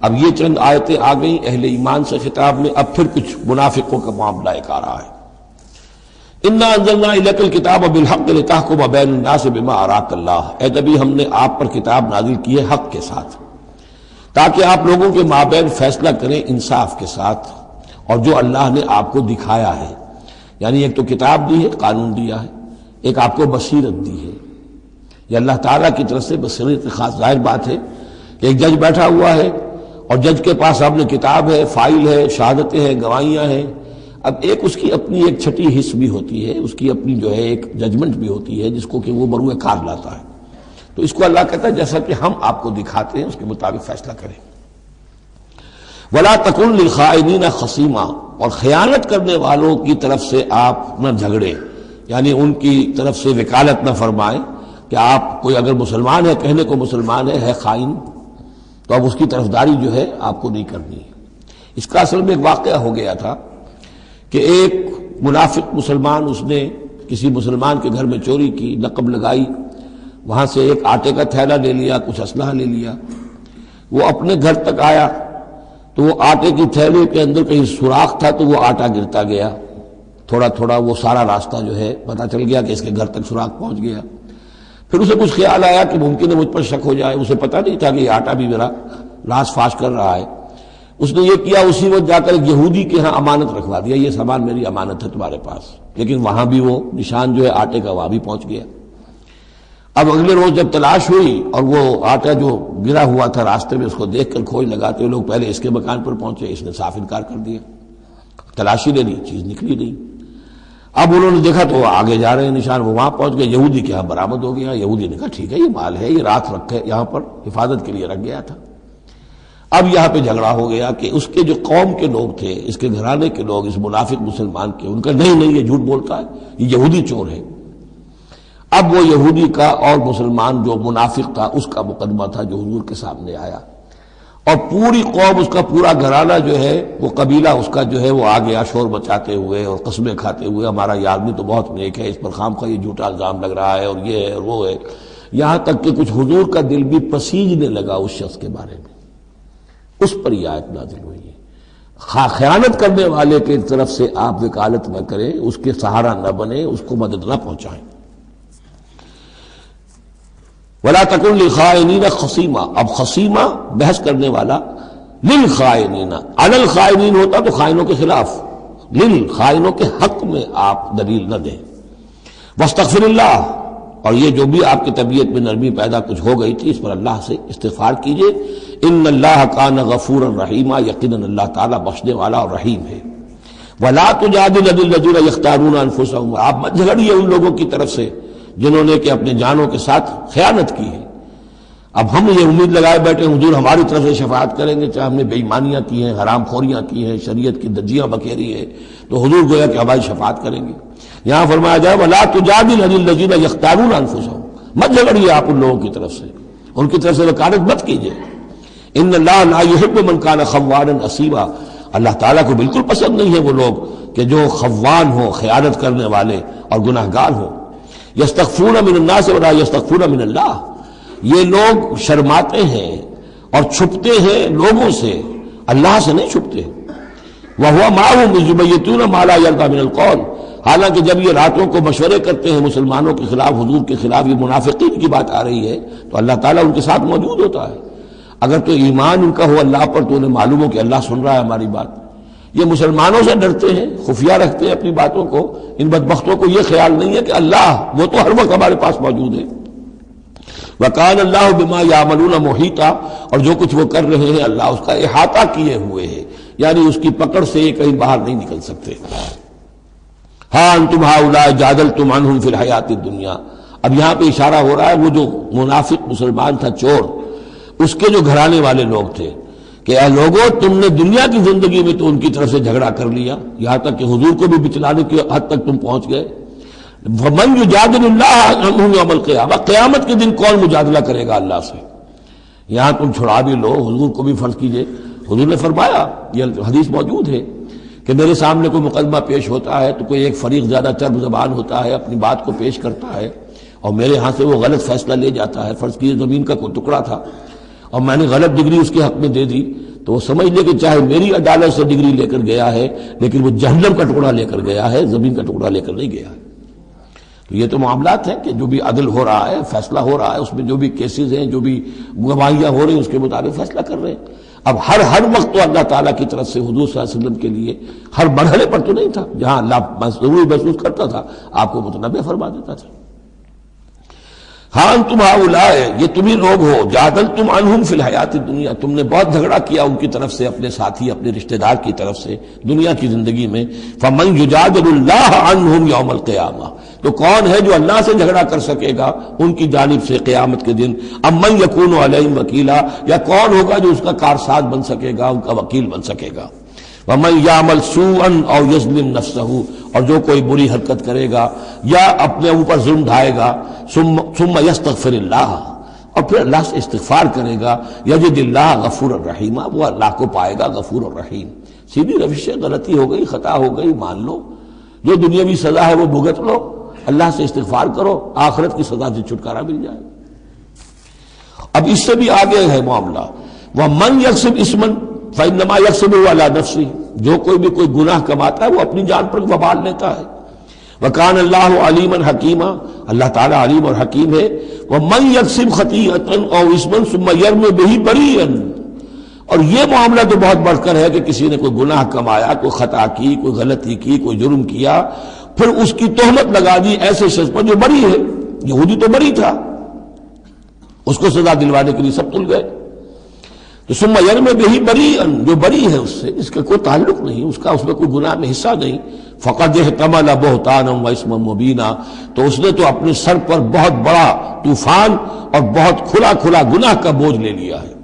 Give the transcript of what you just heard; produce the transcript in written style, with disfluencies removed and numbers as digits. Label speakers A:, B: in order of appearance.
A: اب یہ چند آیتیں آ گئیں اہل ایمان سے خطاب میں، اب پھر کچھ منافقوں کا معاملہ ایک آ رہا ہے۔ انا انزلنا الیک الکتاب بالحق لتحکم بین الناس بما اراک اللہ، اے نبی ہم نے آپ پر کتاب نازل کی ہے حق کے ساتھ، تاکہ آپ لوگوں کے مابین فیصلہ کریں انصاف کے ساتھ، اور جو اللہ نے آپ کو دکھایا ہے، یعنی ایک تو کتاب دی ہے، قانون دیا ہے، ایک آپ کو بصیرت دی ہے۔ یہ اللہ تعالیٰ کی طرف سے بصیرت خاص، ظاہر بات ہے کہ ایک جج بیٹھا ہوا ہے اور جج کے پاس اپنے کتاب ہے، فائل ہے، شہادتیں ہیں، گواہیاں ہیں۔ اب ایک اس کی اپنی ایک چھٹی حص بھی ہوتی ہے، اس کی اپنی جو ہے ایک ججمنٹ بھی ہوتی ہے جس کو کہ وہ بروئے کار لاتا ہے۔ تو اس کو اللہ کہتا ہے جیسا کہ ہم آپ کو دکھاتے ہیں اس کے مطابق فیصلہ کریں۔ وَلَا تَكُن لِلْخَائِنِينَ خَصِيمًا، اور خیانت کرنے والوں کی طرف سے آپ نہ جھگڑیں، یعنی ان کی طرف سے وکالت نہ فرمائیں کہ آپ کوئی اگر مسلمان ہے، کہنے کو مسلمان ہے خائن، تو اب اس کی طرفداری جو ہے آپ کو نہیں کرنی ہے۔ اس کا اصل میں ایک واقعہ ہو گیا تھا کہ ایک منافق مسلمان، اس نے کسی مسلمان کے گھر میں چوری کی، نقب لگائی، وہاں سے ایک آٹے کا تھیلا لے لیا، کچھ اسلحہ لے لیا۔ وہ اپنے گھر تک آیا تو وہ آٹے کی تھیلے کے اندر کہیں سوراخ تھا، تو وہ آٹا گرتا گیا، تھوڑا تھوڑا وہ سارا راستہ جو ہے پتہ چل گیا کہ اس کے گھر تک سوراخ پہنچ گیا۔ پھر اسے کچھ خیال آیا کہ ممکن ہے مجھ پر شک ہو جائے، اسے پتہ نہیں تھا کہ یہ آٹا بھی میرا راز فاش کر رہا ہے۔ اس نے یہ کیا، اسی وقت جا کر ایک یہودی کے ہاں امانت رکھوا دیا، یہ سامان میری امانت ہے تمہارے پاس، لیکن وہاں بھی وہ نشان جو ہے آٹے کا وہاں بھی پہنچ گیا۔ اب اگلے روز جب تلاش ہوئی اور وہ آٹا جو گرا ہوا تھا راستے میں، اس کو دیکھ کر کھوج لگاتے ہوئے لوگ پہلے اس کے مکان پر پہنچے، اس نے صاف انکار کر دیا، تلاشی لے لی، چیز نکلی نہیں۔ اب انہوں نے دیکھا تو آگے جا رہے ہیں نشان، وہ وہاں پہنچ گئے، یہودی کے ہاں برآمد ہو گیا۔ یہودی نے کہا ٹھیک ہے، یہ مال ہے، یہ رات رکھے یہاں پر حفاظت کے لیے رکھ گیا تھا۔ اب یہاں پہ جھگڑا ہو گیا کہ اس کے جو قوم کے لوگ تھے، اس کے گھرانے کے لوگ، اس منافق مسلمان کے، ان کا نہیں یہ جھوٹ بولتا ہے، یہ یہودی چور ہے۔ اب وہ یہودی کا اور مسلمان جو منافق تھا اس کا مقدمہ تھا جو حضور کے سامنے آیا، اور پوری قوم، اس کا پورا گھرانہ جو ہے، وہ قبیلہ اس کا جو ہے وہ آ گیا شور مچاتے ہوئے اور قسمیں کھاتے ہوئے، ہمارا یہ آدمی تو بہت نیک ہے، اس پر خامخواہ یہ جھوٹا الزام لگ رہا ہے اور یہ ہے اور وہ ہے، یہاں تک کہ کچھ حضور کا دل بھی پسیجنے لگا اس شخص کے بارے میں۔ اس پر یہ آیت نازل ہوئی ہے، خیانت کرنے والے کی طرف سے آپ وکالت نہ کریں، اس کے سہارا نہ بنیں، اس کو مدد نہ پہنچائیں۔ وَلَا تَكُن لِلْخَائِنِينَ خَصِيمًا، اب خصیمہ بحث کرنے والا، للخائنین، علی الخائنین ہوتا تو خائنوں کے خلاف، للخائنوں کے حق میں آپ دلیل نہ دیں۔ واستغفر اللہ، اور یہ جو بھی آپ کی طبیعت میں نرمی پیدا کچھ ہو گئی تھی، اس پر اللہ سے استغفار کیجئے۔ ان اللہ کان غفورا رحیما، یقیناً اللہ تعالیٰ بخشنے والا اور رحیم ہے۔ ولا تجادل عن الذین یختارون انفسهم، آپ مت جھگڑیے ان لوگوں کی طرف سے جنہوں نے کہ اپنے جانوں کے ساتھ خیانت کی ہے۔ اب ہم یہ امید لگائے بیٹھے حضور ہماری طرف سے شفاعت کریں گے، چاہے ہم نے بے ایمانیاں کی ہیں، حرام خوریاں کی ہیں، شریعت کی دجیاں بکھیری ہیں، تو حضور گویا کہ ہماری شفاعت کریں گے۔ یہاں فرمایا جائے ولا تجادل عن الذین یختارون انفسهم، مت جھگڑیے آپ ان لوگوں کی طرف سے، ان کی طرف سے وکالت مت کیجیے۔ ان اللہ لا یحب من کان خوانا اثیما، اللہ تعالیٰ کو بالکل پسند نہیں ہے وہ لوگ کہ جو خوان ہوں، خیانت کرنے والے اور گناہ گار ہوں۔ یستخفون من الناس ولا یستخفون من اللہ، یہ لوگ شرماتے ہیں اور چھپتے ہیں لوگوں سے، اللہ سے نہیں چھپتے۔ وَهُوَ مَعَهُمْ إِذْ يُبَيِّتُونَ مَا لَا يَرْضَىٰ مِنَ الْقَوْلِ، حالانکہ جب یہ راتوں کو مشورے کرتے ہیں مسلمانوں کے خلاف، حضور کے خلاف، یہ منافقین کی بات آ رہی ہے، تو اللہ تعالیٰ ان کے ساتھ موجود ہوتا ہے۔ اگر تو ایمان ان کا ہو اللہ پر تو انہیں معلوم ہو کہ اللہ سن رہا ہے ہماری بات۔ یہ مسلمانوں سے ڈرتے ہیں، خفیہ رکھتے ہیں اپنی باتوں کو، ان بدبختوں کو یہ خیال نہیں ہے کہ اللہ وہ تو ہر وقت ہمارے پاس موجود ہے۔ وَكَانَ اللَّهُ بِمَا يَعْمَلُونَ مُحِيطًا، اور جو کچھ وہ کر رہے ہیں اللہ اس کا احاطہ کیے ہوئے ہے، یعنی اس کی پکڑ سے یہ کہیں باہر نہیں نکل سکتے۔ ہاں انتم ہؤلاء جادلتم عنہم فی الحیاۃ الدنیا، اب یہاں پہ اشارہ ہو رہا ہے وہ جو منافق مسلمان تھا، چور، اس کے جو گھرانے والے لوگ تھے کہ اے لوگوں تم نے دنیا کی زندگی میں تو ان کی طرف سے جھگڑا کر لیا، یہاں تک کہ حضور کو بھی بچلانے کی حد تک تم پہنچ گئے۔ وَمَن يُجَادِلُ اللَّهَ عَنْهُ يَوْمَ الْقِيَامَةِ، قیامت کے دن کون مجادلہ کرے گا اللہ سے؟ یہاں تم چھڑا بھی لو، حضور کو بھی فرض کیجئے، حضور نے فرمایا، یہ حدیث موجود ہے کہ میرے سامنے کوئی مقدمہ پیش ہوتا ہے تو کوئی ایک فریق زیادہ چرب زبان ہوتا ہے، اپنی بات کو پیش کرتا ہے اور میرے ہاں سے وہ غلط فیصلہ لے جاتا ہے۔ فرض کیجئے زمین کا کوئی ٹکڑا تھا اور میں نے غلط ڈگری اس کے حق میں دے دی، تو وہ سمجھ لے کہ چاہے میری عدالت سے ڈگری لے کر گیا ہے لیکن وہ جہنم کا ٹکڑا لے کر گیا ہے، زمین کا ٹکڑا لے کر نہیں گیا ہے۔ تو یہ تو معاملات ہیں کہ جو بھی عدل ہو رہا ہے، فیصلہ ہو رہا ہے، اس میں جو بھی کیسز ہیں، جو بھی گواہیاں ہو رہی ہیں، اس کے مطابق فیصلہ کر رہے ہیں۔ اب ہر وقت تو اللہ تعالیٰ کی طرف سے حضور صلی اللہ علیہ وسلم کے لیے ہر مرحلے پر تو نہیں تھا، جہاں اللہ ضروری محسوس کرتا تھا آپ کو متنبع فرما دیتا تھا۔ ہاں انتم ہؤلاء، یہ تم ہی لوگ ہو، جادلتم عنہم فی الحیات الدنیا، تم نے بہت جھگڑا کیا ان کی طرف سے، اپنے ساتھی اپنے رشتہ دار کی طرف سے دنیا کی زندگی میں۔ فمن یجادل اللہ عنہم یوم القیامہ، تو کون ہے جو اللہ سے جھگڑا کر سکے گا ان کی جانب سے قیامت کے دن؟ امن یکون علیہم وکیلا، یا کون ہوگا جو اس کا کارساز بن سکے گا، ان کا وکیل بن سکے گا؟ وَمَن يَعْمَلْ سُوءًا أَوْ يَظْلِمْ نَفْسَهُ، اور جو کوئی بری حرکت کرے گا یا اپنے اوپر ظلم ڈھائے گا، ثم يستغفر اللہ، اور پھر اللہ سے استغفار کرے گا، یجد اللہ غفور الرحیم، وہ اللہ کو پائے گا غفور الرحیم۔ سیدھی روش ہے، غلطی ہو گئی، خطا ہو گئی، مان لو، جو دنیاوی سزا ہے وہ بھگت لو، اللہ سے استغفار کرو، آخرت کی سزا سے چھٹکارا مل جائے۔ اب اس سے بھی آگے ہے معاملہ، وَمَن يَكْسِبْ إِثْمًا فَإِنَّمَا يَكْسِبُهُ عَلَى نَفْسِهِ، جو کوئی بھی کوئی گناہ کماتا ہے وہ اپنی جان پر وبال لیتا ہے۔ وَكَانَ اللَّهُ عَلِيمًا حَكِيمًا، اللہ تعالیٰ علیم اور حکیم ہے۔ وَمَن يَكْسِبْ خَطِيئَةً أَوْ إِثْمًا ثُمَّ يَرْمِ بِهِ بَرِيئًا، اور یہ معاملہ تو بہت بڑھ کر ہے کہ کسی نے کوئی گناہ کمایا، کوئی خطا کی، کوئی غلطی کی، کوئی جرم کیا، پھر اس کی تہمت لگا دی ایسے شخص پر جو بری ہے۔ یہودی تو بری تھا، اس کو سزا دلوانے کے لیے سب تل گئے۔ تو ثم یرمی بہ بریئا، جو بری ہے اس سے، اس کا کوئی تعلق نہیں، اس کا اس میں کوئی گناہ میں حصہ نہیں، فقد احتمل بہتانا و اثما مبینا، تو اس نے تو اپنے سر پر بہت بڑا طوفان اور بہت کھلا کھلا گناہ کا بوجھ لے لیا ہے۔